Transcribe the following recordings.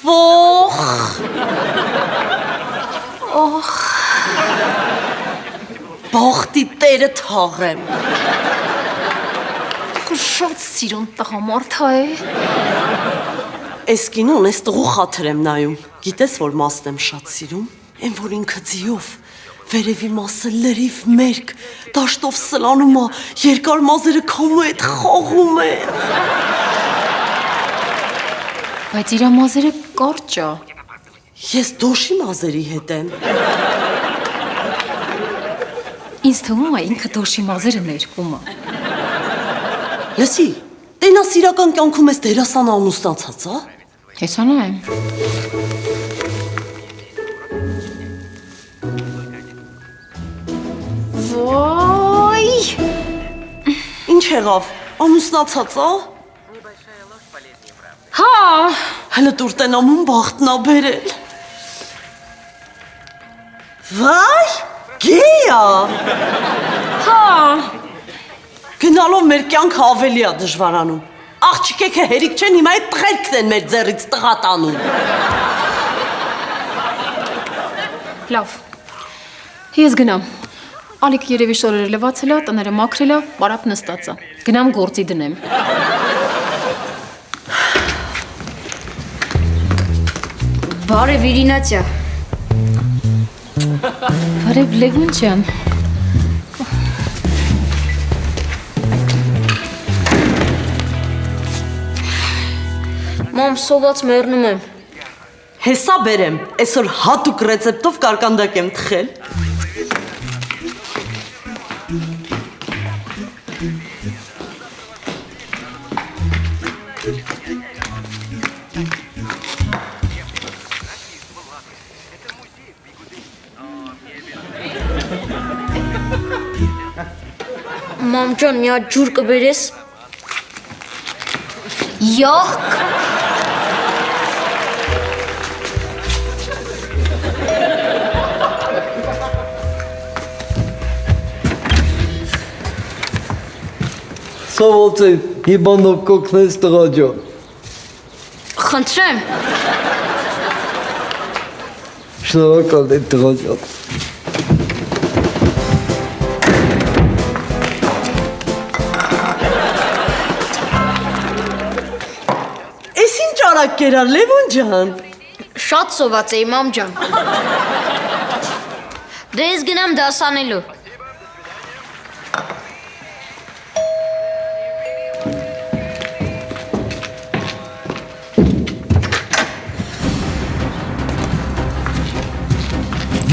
Ох. Ох. Բախտի տերը թաղեմ։ Շատ սիրուն տղամարդ է։ Այս կինոն այս տղու խաթր եմ նայում։ Գիտես, որ մասն եմ շատ սիրում, այն որ ինքը ձիով, վերևի մասը լրիվ մերկ, դաշտով սլանում է, երկար մազերը քամու հետ խաղում է։ Բայց իր մազերը կարճ է։ Ես դոշի մազերի հետ եմ։ Ինձ թվում է ինքը դոշի մազերը ներկում է։ Լսի, տենաս իրական կյանքում ես դերասան ամուսնացած, հա։ Հեսանա եմ։ Ոյ։ Ինչ եղավ, ամուսնացած, հա։ Հա։ Հələ տուր տենամուն բախտնա բերել։ Վայ, գեյա։ Հա։ Գնալով մեր կյանքը ավելի է դժվարանում։ Աղջիկեքը հերիք չեն, հիմա այդ տղերքն են մեր ձեռից տղատանում։ Լավ։ Ես գնամ։ Ալիք երևի շորերը լվացել է, տները մաքրել է, պարապ նստած է։ Գնամ գործի դնեմ։ Բարև Իրինացյա։ Բարև Լևոն ջան։ Մամ, սոված մեռնում եմ։ Հեսա բերեմ, այսօր հատուկ ռեցեպտով կարկանդակ եմ թխել։ Մամ ջան, մի հատ ջուր կբերես։ Յախք։ Սովորց է, մի բանով կոգնես տղա ջան։ Խնդրեմ։ Շնորհակալ եմ տղա ջան։ Էս ինչ արագ կերար, Լևոն ջան։ Շատ սոված էի, մամ ջան։ Դե ես գնամ դասանելու։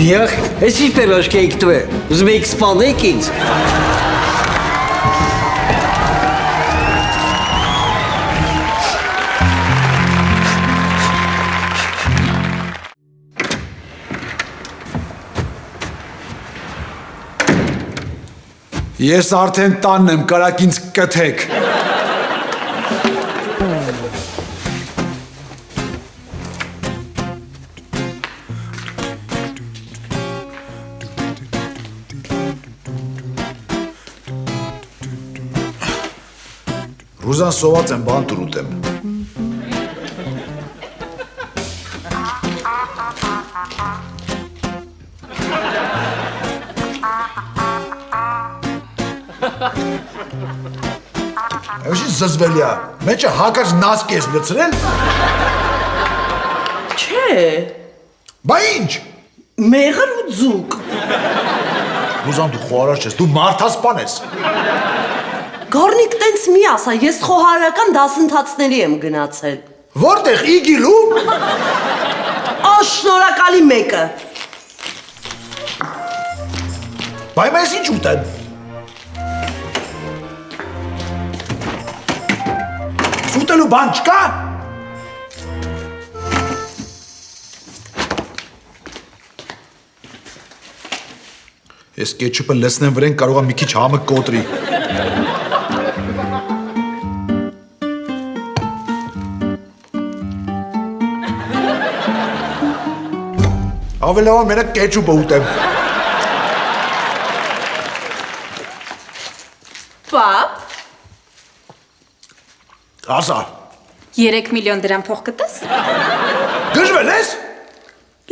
Դիախ, ես ինչ պերաշք էիք տվե, ուզում էիք սպանեիք ինձ։ Ես արդեն տանն եմ, կարակ ինձ կթեք։ Ռուզան սոված եմ, բան տուր ուտեմ։ Էվշի զզվելի է, մեջը հակած նասկ ես լցրել։ Չէ, Բա ինչ։ մեղր ու ձուկ։ Ռուզան դու խոհարար չես, դու մարդասպան ես։ Գառնիկ տենց մի ասա, ես խոհարարական դասընթացների եմ գնացել։ Որտեղ իգիլու։ Անշնորհակալի մեկը։ Բայ մեզ ինչ ուտեմ։ Ուտելու բան չկա։ Ես կեչուպը լցնեմ վրեն, կարող եմ մի քիչ համը կոտրի։ Ավելի լավ մենակ կեչուպը ուտեմ։ Պապ, Ասա։ 3 միլիոն դրամ փող կտես։ Գժվել ես։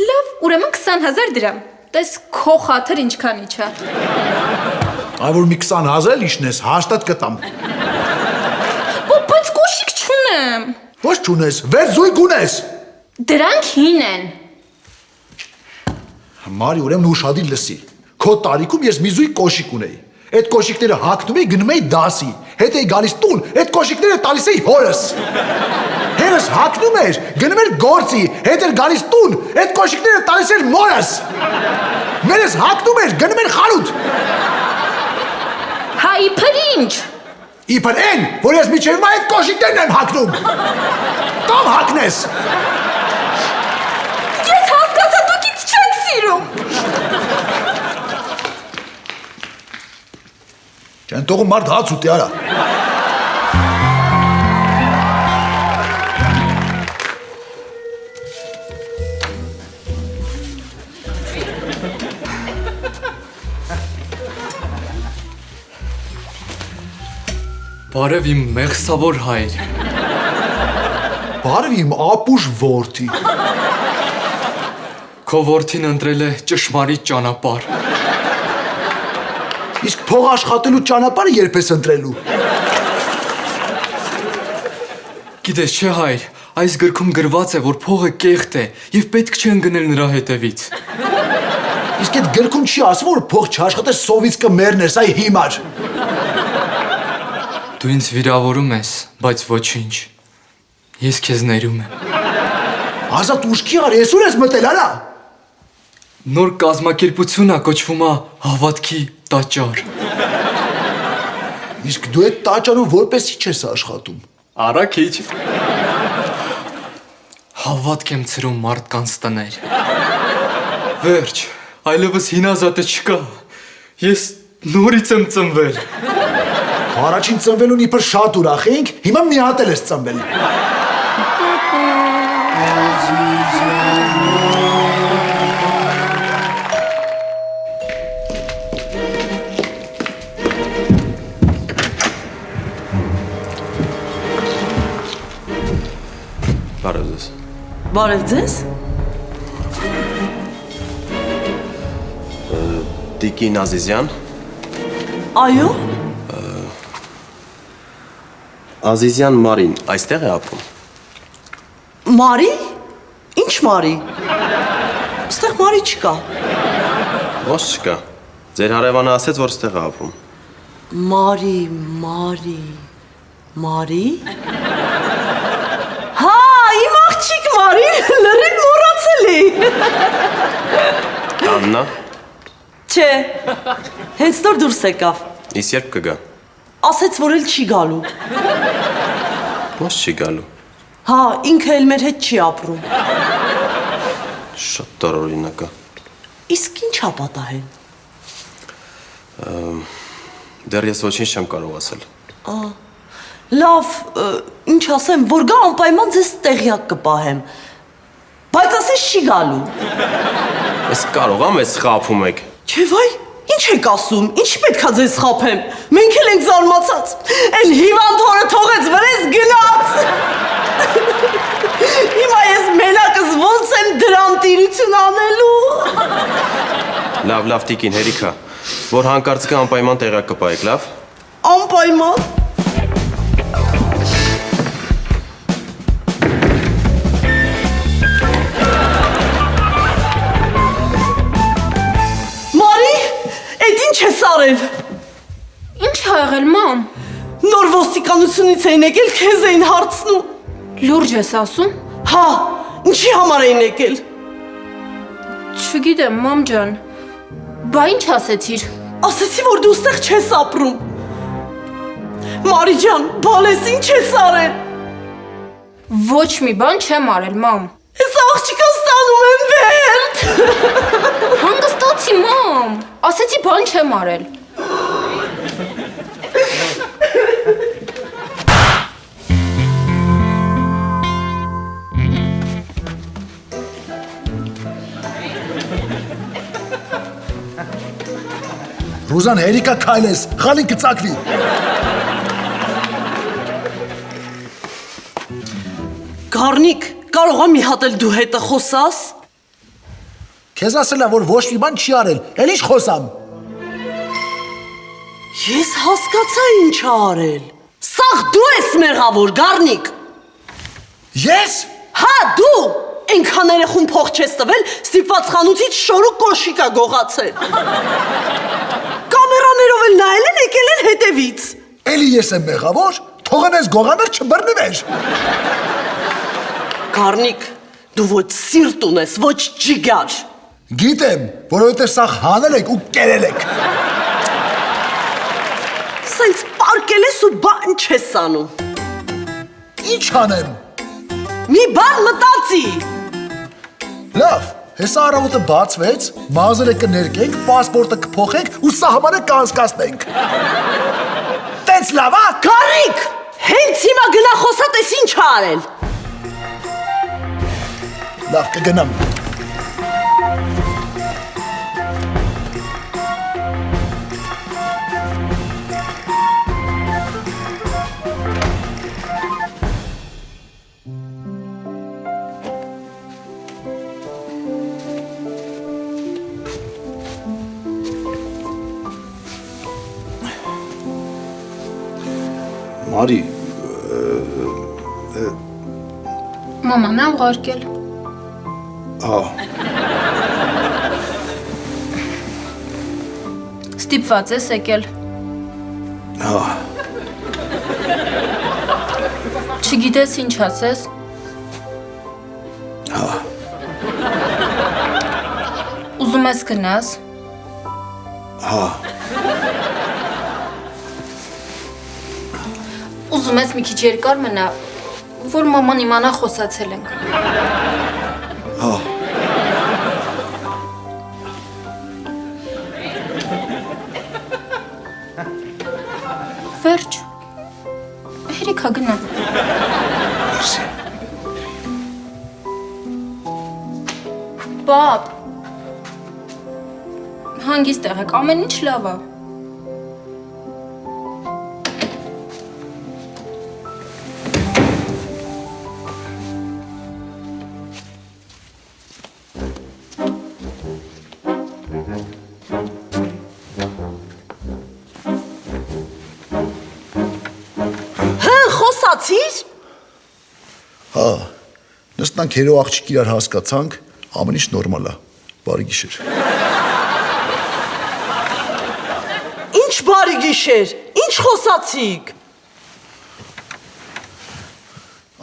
Լավ, ուրեմն 20,000 դրամ։ Տես քո խաթր ինչքանի չէ։ Այ որ մի 20,000 իշնես, հաստատ կտամ։ Բայց կոշիկ չունեմ։ Ոչ չունես, վեր զույգ ունես։ Դրանք հին են։ Մարի ուրեմն ուշադիր լսի։ Քո տարիքում ես մի զույգ կոշիկ ունեի։ Այդ կոշիկները հագնում էի, գնում էի դասի, հետ էի գալիս տուն, այդ կոշիկները տալիս էի հորս։ Հերս հագնում էր, գնում էր գործի, հետ էր գալիս տուն, այդ կոշիկները տալիս էր մորս։ Մերս հագնում էր, գնում էր խանութ։ Հա իբր ինչ։ Իբր են, որ ես միջև այդ կոշիկներն եմ հագնում։ Կամ հագնես։ Ես հասկացա դուք ինձ չեք սիրում։ Չեն տողում մարդ հաց ուտի արա։ Բարև իմ մեղսավոր հայր։ Բարև իմ ապուշ որդի։ Քո որդին ընտրել է ճշմարիտ ճանապարհ։ Իսկ փող աշխատելու ճանապարհը երբ ես ընտրելու։ Գիտես չէ հայր, այս գրքում գրված է, որ փողը կեղտ է եւ պետք չէ ընկնել նրա հետևից։ Իսկ այդ գրքում չի ասում, որ փող չաշխատես սովից կմեռնես, այ հիմար։ Դու ինձ վիրավորում ես, բայց ոչինչ։ Ես քեզ ներում եմ։ Ազատ ուշքի արի, ես ուր ես մտել, արա։ Նոր կազմակերպությունն է կոչվում է հավատքի տաճար։ Իսկ դու այդ տաճարում որպեսի չես աշխատում։ Արա քիչ։ Հավատք եմ ծրում մարդկանց տներ։ Վերջ, այլևս հինազատը չկա։ Ես նորից եմ ծնվել։ Առաջին ծնվելուն իբր շատ ուրախ էինք, հիմա մի հատ էլ ես ծնվել։ Բարև ձեզ։ Բարև ձեզ։ Տիկին Ազիզյան։ Այո, Ազիզյան Մարին այստեղ է ապրում։ Մարի։ Ինչ Մարի։ Այստեղ Մարի չկա։ Ո՞չ չկա։ Ձեր հարևանը ասեց, որ այստեղ է ապրում։ Մարի։ Հա, իմ աղջիկ Մարի, լրիվ մոռացել էի։ Աննա, Չէ, հենց նոր դուրս եկավ։ իսկ երբ կգա։ Ասեց, որ էլ չի գալու։ Ո՞չ չի գալու։ Հա, ինքը էլ մեր հետ չի ապրում։ Շատ տարօրինակ է։ Իսկ ինչ ա պատահել։ Դեռ ես ոչինչ չեմ կարող ասել։ Լավ, ինչ ասեմ, որ գա անպայման ձեզ տեղյակ կպահեմ։ Բայց ասես չի գալու։ Ես կարող եմ ես խափում եք։ Չէ վայ, ինչ եք ասում, ինչ պետքա ձեզ խափեմ։ Մենք էլ ենք զարմացած։ Էլ հիվանդ հորը թողեց վրես գնաց։ Հիմա ես մենակս ոնց եմ դրան տիրություն անելու։ Լավ, տիկին, հերիքա։ Որ հանկարծ կա անպայման տեղյակ կպահեք, լավ։ Անպայման։ Մարի, այդ ինչ ես արել։ Ինչ ա եղել, մամ։ Նոր ոստիկանությունից էին եկել, քեզ էին հարցնում։ Լուրջ ես ասում։ Հա, ինչի համար էին եկել։ Չգիտեմ, մամ ջան։ Բա ինչ ասեցիր։ Ասեցի, որ դու ստեղ չես ապրում։ Մարի ջան, բալես ինչ ես արել։ Ոչ մի բան չեմ արել, մամ։ Ես աղջիկը ստանում եմ վերդ։ Հանգստացի, մամ։ Ասեցի բան չեմ արել։ Ռուզան, հերիկա քայլես, խալին կծակվի։ Գառնիկ, կարող եմ մի հատ էլ դու հետը խոսաս։ Քեզ ասել եմ, որ ոչ մի բան չի արել, էլ ինչ խոսամ։ Ես հասկացա ինչ ա արել։ Սաղ դու ես մեղավոր, Գառնիկ։ Ես։ Հա, դու այնքան երեխուն փող չես տվել, ստիպված խանութից շորու կոշիկ ա գողացել։ Կամերաներով էլ նայել են, եկել են հետևից։ Էլի ես եմ մեղավոր, թողեմ ես գողանար չբռնի մեր։ Գառնիկ, դու ոչ սիրտ ունես, ոչ ջիգար։ Գիտեմ, որովհետև սա հանել եք ու կերել եք։ Սենց պարկել ես ու բան չես անում։ Ինչ անեմ։ Մի բան մտածի։ Լավ, հեսա առավոտը բացվեց, մազերը կներկենք, պասպորտը կփոխենք ու սահմանը կանցկացնենք։ Տենց լավ ա։ Գառնիկ, հենց հիմա գնա խոսա, տես ինչ ա արել։ Լավ, կգնամ։ Մարի, Մաման ա ուղարկել։ Ստիպված ես եկել։ Չգիտես ինչ ասես։ Ուզում ես գնաս։ Ուզում ես մի քիչ երկար մնա, որ մաման իմանա խոսացել ենք։ Վերջ, հերիքա գնա։ Պապ, հանգիստ եղեք, ամեն ինչ լավ ա։ Խոսացիր։ Հա, նստանք հերո աղջիկ իրար հասկացանք, ամեն ինչ նորմալ ա, բարի գիշեր։ Ինչ բարի գիշեր, ինչ խոսացիք։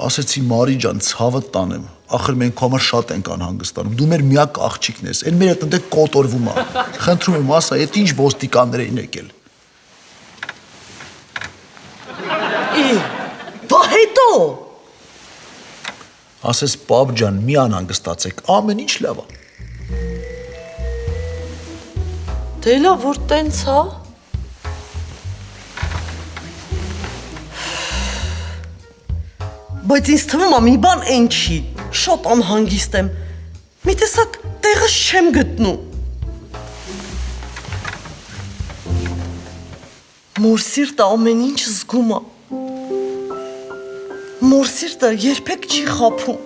Ասեցի Մարի ջան, ցավը տանեմ, ախր մենք համար շատ ենք անհանգստանում, դու մեր միակ աղջիկն ես, են մեր հետ ընդ կոտորվում ա, խնդրում եմ ասա, էդ ինչ ոստիկաններ էին եկել։ Բա հետո։ Ասես պապ ջան, մի անհանգստացեք, ամեն ինչ լավ ա։ Դե լավ, որ տենց հա։ Բայց ինձ թվում ա մի բան այն չի, շատ անհանգիստ եմ, մի տեսակ տեղս չեմ գտնում։ Մոր սիրտը ամեն ինչ զգում ա, մոր սիրտը երբեք չի խաբում,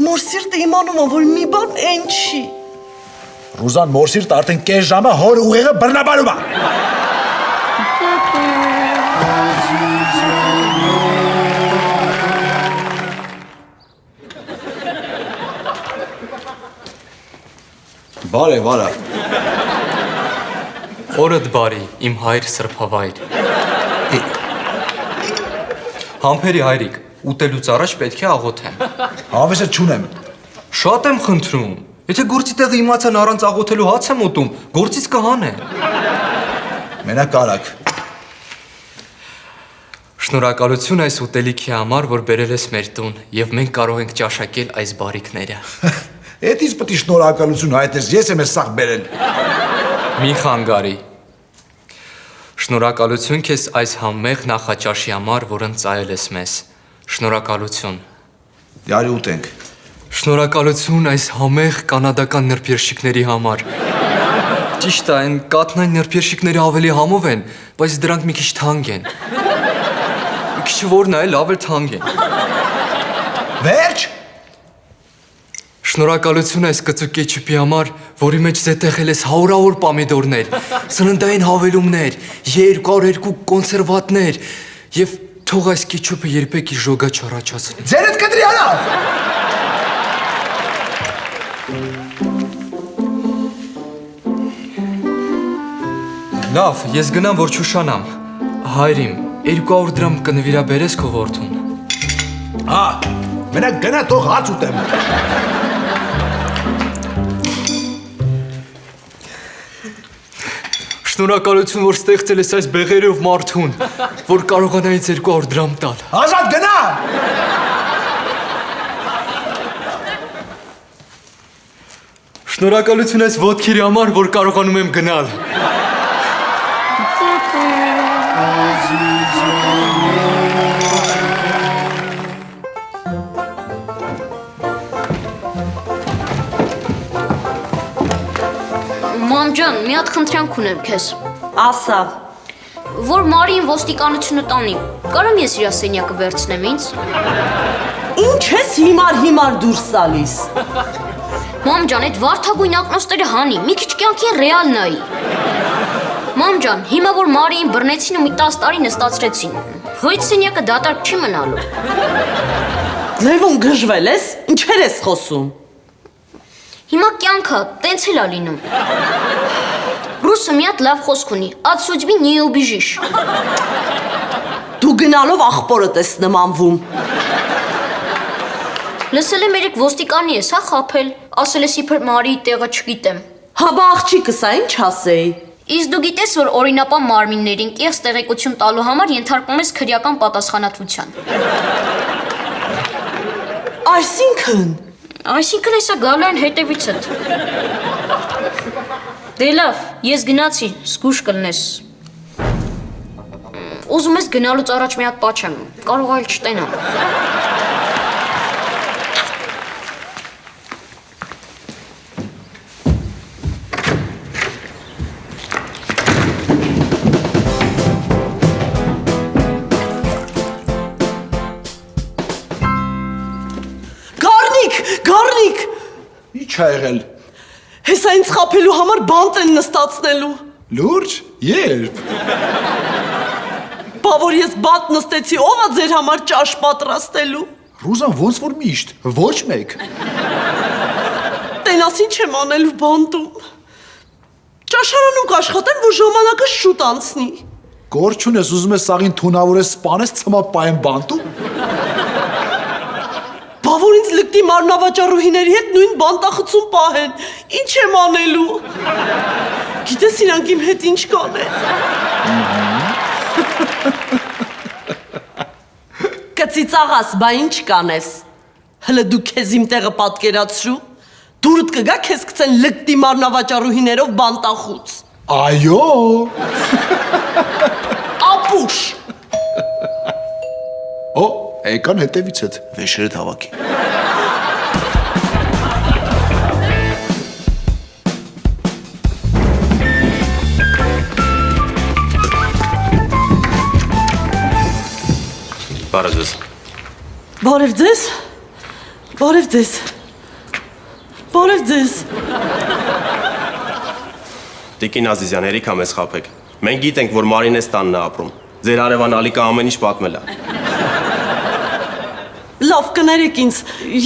մոր սիրտը իմանում ա, որ մի բան այն չի։ Ռուզան, մոր սիրտը արդեն կես ժամը հոր ուղեղը բռնաբարում ա։ Բարև, արա։ Օրդ բարի, իմ հայր սրբավայր։ Համբերի հայրիկ, ուտելուց առաջ պետք է աղոթեմ։ Հավեսը չունեմ։ Շատ եմ խնդրում։ Եթե գործի տեղը իմացան առանց աղոթելու հաց եմ ուտում, գործից կհանեն։ Մենակ արագ։ Շնորհակալություն այս ուտելիքի համար, որ բերել ես մեր տուն, եւ մենք կարող ենք ճաշակել այս բարիքները։ Էդ ինձ պետք է շնորհակալություն հայտնես, ես եմ ես սաղ բերել։ Մի խանգարի։ Շնորհակալություն քեզ այս համեղ նախաճաշի համար, որ ընծայել ես մեզ։ Շնորհակալություն։ Դարի ուտենք։ Շնորհակալություն այս համեղ կանադական նրբերշիկների համար։ Ճիշտ է, այն կատնային նրբերշիկները ավելի համով են, բայց դրանք մի քիչ թանկ են։ Մի քիչ որն է, լավ էլ թանկ են։ Վերջ։ Շնորհակալություն այս կծու կեչուպի համար, որի մեջ զետեղել ես հարյուրավոր պամիդորներ, սննդային հավելումներ, 202 կոնսերվատներ եւ թող այս կեչուպը երբեք իր ժոգա չառաջացնի։ Ձերդ կտրի արա։ Լավ, ես գնամ որ չուշանամ։ Հայրիմ, 200 դրամ կնվիրաբերես քո որդուն։ Հա, մենակ գնա թող հաց ուտեմ։ Շնորհակալություն, որ ստեղծել ես այս բեղերով մարդուն, որ կարողանա ինձ 200 դրամ տալ։ Ազատ գնա։ Շնորհակալություն այս ոտքերի համար, որ կարողանում եմ գնալ։ Մամ ջան, մի հատ խնդրանք ունեմ քեզ։ Ասա, Որ Մարին ոստիկանությունը տանի, կարամ ես իր սենյակը վերցնեմ ինձ։ ինչ ես հիմար դուրս սալիս։ Մամ ջան, այդ վարդագույն ակնոստերը հանի, մի քիչ կյանքին ռեալ նայի։ Մամ ջան, հիմա որ Մարիին բռնեցին ու մի 10 տարի նստացրեցին, հույց սենյակը դատարկ չի մնալու։ Լևոն գժվել ես, ինչեր ես խոսում։ Հիմա կյանքը տենց էլ ա լինում։ Ռուսը մի հատ լավ խոսք ունի, «От судьбы не убежишь»։ Դու գնալով աղբորդ ես նմանվում։ Լսել եմ երեք ոստիկանի ես, հա խափել, ասել ես իբր Մարիի տեղը չգիտեմ։ Հաբա աղջիկս ա ինչ ասեի։ Իսկ դու գիտես, որ օրինապան մարմիններին կեղծ տեղեկություն տալու համար ենթարկվում ես քրեական պատասխանատվության։ Այսինքն հեսա գալու են հետևիցդ։ Դե լավ, ես գնացի, զգուշ կլնես։ Ուզում ես գնալուց առաջ մի հատ պաչեմ, կարող այլ չտենամ։ Գառնիկ։ Ինչ ա եղել։ Հեսա ինձ խափելու համար բանտ են նստացնելու։ Լուրջ, երբ։ Բա որ ես բանտ նստեցի, ով ա ձեր համար ճաշ պատրաստելու։ Ռուզան ոնց որ միշտ, ոչ մեկ։ Տենաս ինչ եմ անելու բանտում։ Ճաշարանում կաշխատեմ, որ ժամանակը շուտ անցնի։ Գործ չունես, ուզում ես սաղին թունավորես սպանես ցմապայեմ բանտում։ Բա որ ինձ լկտի մարմնավաճառուհիների հետ նույն բանտախցում պահեն, ինչ եմ անելու։ Գիտես իրանք իմ հետ ինչ կանեն։ Կծիծաղաս, բա ինչ կանես։ Հլը դու քեզ իմ տեղը պատկերացրու, դուրդ կգա քեզ գցեն լկտի մարմնավաճառուհիներով բանտախուց։ Այո։ Ապուշ։ Օ, եկան հետևից հետ, վեշերդ հավաքի։ Բարև ձեզ։ Բարև ձեզ։ Բարև ձեզ։ Բարև ձեզ։ Տիկին Ազիզյան, հերիքա մեզ խափեք։ Մենք գիտենք, որ Մարին էս տանն է ապրում։ Ձեր հարևան Ալիկը ամեն ինչ պատմել է։ Լավ կներեք ինձ,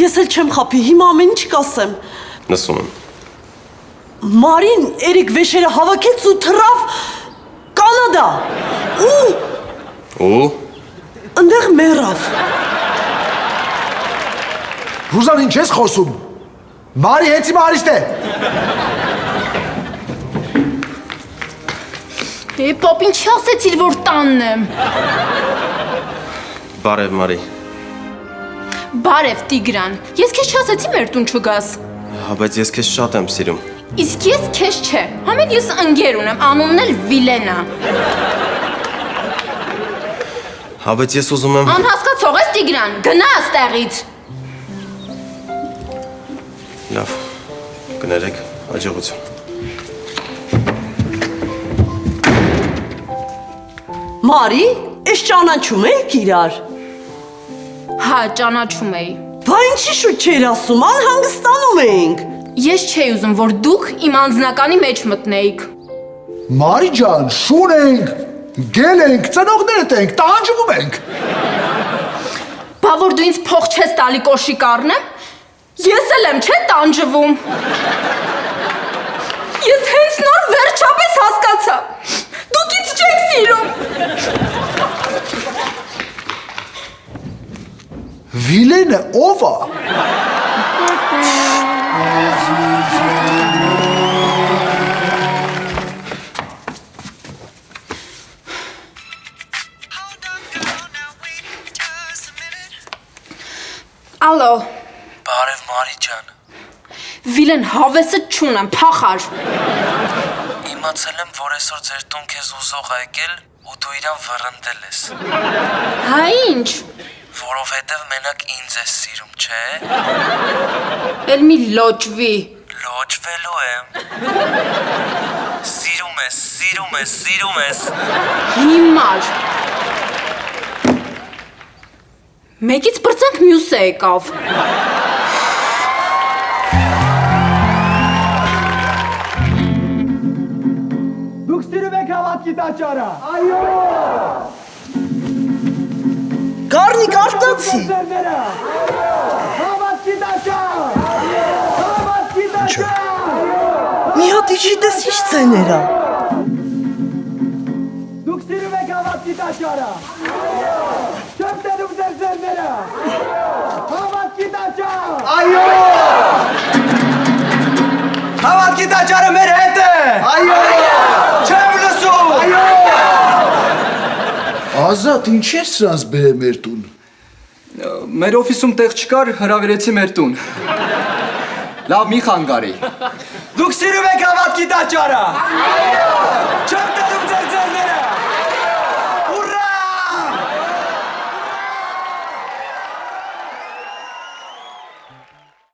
ես էլ չեմ խափի, հիմա ամեն ինչ կասեմ։ Լսում եմ։ Մարին երեք վեշերը հավաքեց ու թռավ Կանադա։ Ու Ընդեղ մեռավ։ Ռուզան ինչ ես խոսում։ Մարի հենց իմ հարիստ է։ Պապ, ինչ ասեցիր, որ տանն եմ։ բարև Մարի։ Բարև Տիգրան, ես քեզ չասեցի մեր տուն չգաս։ Հա, բայց ես քեզ շատ եմ սիրում։ Իսկ ես քեզ չէ, համեն ես ընկեր ունեմ, անունն էլ Վիլենա։ Հա, բայց ես ուզում եմ։ Անհասկացող ես Տիգրան, գնա աստեղից։ Լավ, կներեք, աջողություն։ Մարի, ես ճանաչում եք իրար։ Հա, ճանաչում էի։ Բա ինչի շուտ չէր ասում, անհանգստանում էինք։ Ես չէի ուզում, որ դուք իմ անձնականի մեջ մտնեիք։ Մարի ջան, շուն ենք, գել ենք, ծնողներդ ենք, տանջվում ենք։ Բա որ դու ինձ փող չես տալի կոշիկ առնեմ, ես էլ եմ, չէ՞ տանջվում։ Ես հենց նոր վերջապես հասկացա։ Դուք ինձ չեք սիրում։ Վիլենը ով է։ Ալո, Բարև Մարի ջան։ Վիլեն հավեսը չունեմ, փախար։ Իմացել եմ, որ այսօր ձեր տուն քեզ ուզող ա եկել ու դու իրան վռնդել ես։ Հա ինչ։ Որովհետև մենակ ինձ ես սիրում, չէ՞։ Էլ մի լոճվի։ Լոճվելու եմ։ Սիրում ես, սիրում ես, սիրում ես։ Հիմար։ Մեկից բրծանք մյուսը եկավ։ Դուք սիրում եք հավատքի տաճարը։ Գառնիկ արտացի։ Հավատքի տաճար։ Հավատքի տաճար։ Մի հատ իջի դες ինչ ցեներա։ Դուք սիրում եք հավատքի տաճարը։ Չեմ տենում ձեր ձեռները։ Հավատքի տաճար։ Այո։ Հավատքի տաճարը մեր հետ է։ Այո։ Չեմ լսում։ Այո։ Ազատ, ինչ ես սրանց բերել մեր տուն։ Մեր օֆիսում տեղ չկար, հրավիրեցի մեր տուն։ Լավ, մի խանգարի։ Դուք սիրում եք հավատքի տաճարը։ Այո։ Չեմ տենում ձեր ձեռները։